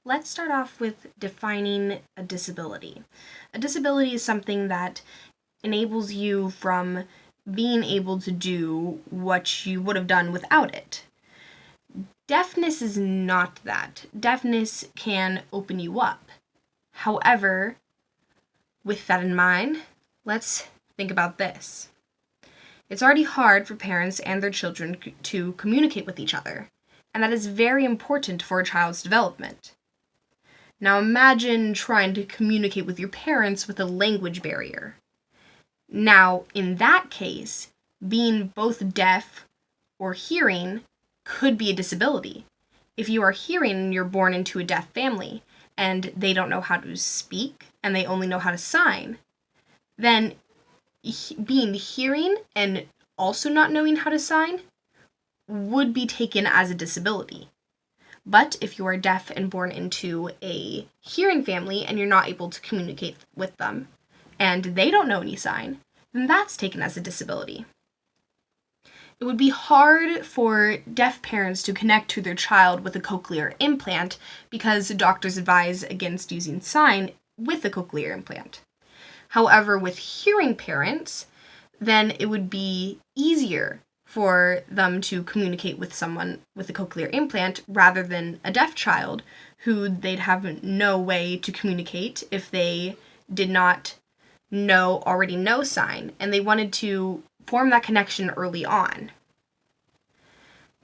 let's start off with defining a disability. A disability is something that enables you from being able to do what you would have done without it. Deafness is not that. Deafness can open you up. However, with that in mind, let's think about this. It's already hard for parents and their children to communicate with each other, and that is very important for a child's development. Now imagine trying to communicate with your parents with a language barrier. Now, in that case, being both deaf or hearing could be a disability. If you are hearing and you're born into a deaf family and they don't know how to speak and they only know how to sign, then being hearing and also not knowing how to sign would be taken as a disability. But if you are deaf and born into a hearing family and you're not able to communicate with them and they don't know any sign, then that's taken as a disability. It would be hard for deaf parents to connect to their child with a cochlear implant because doctors advise against using sign with a cochlear implant. However, with hearing parents, then it would be easier for them to communicate with someone with a cochlear implant rather than a deaf child who they'd have no way to communicate if they did not already know sign, and they wanted to form that connection early on.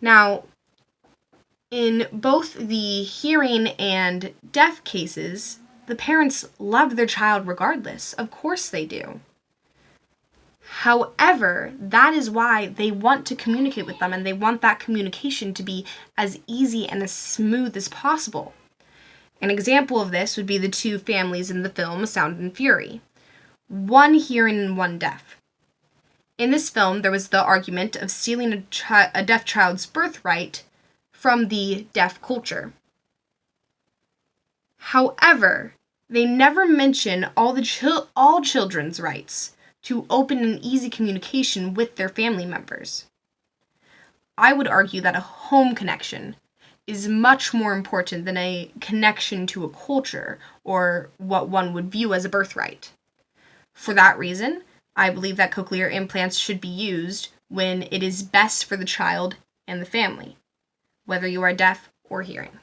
Now, in both the hearing and deaf cases, the parents love their child regardless. Of course they do. However, that is why they want to communicate with them, and they want that communication to be as easy and as smooth as possible. An example of this would be the two families in the film Sound and Fury. One hearing and one deaf. In this film, there was the argument of stealing a deaf child's birthright from the deaf culture. However, they never mention all children's rights to open and easy communication with their family members. I would argue that a home connection is much more important than a connection to a culture or what one would view as a birthright. For that reason, I believe that cochlear implants should be used when it is best for the child and the family, whether you are deaf or hearing.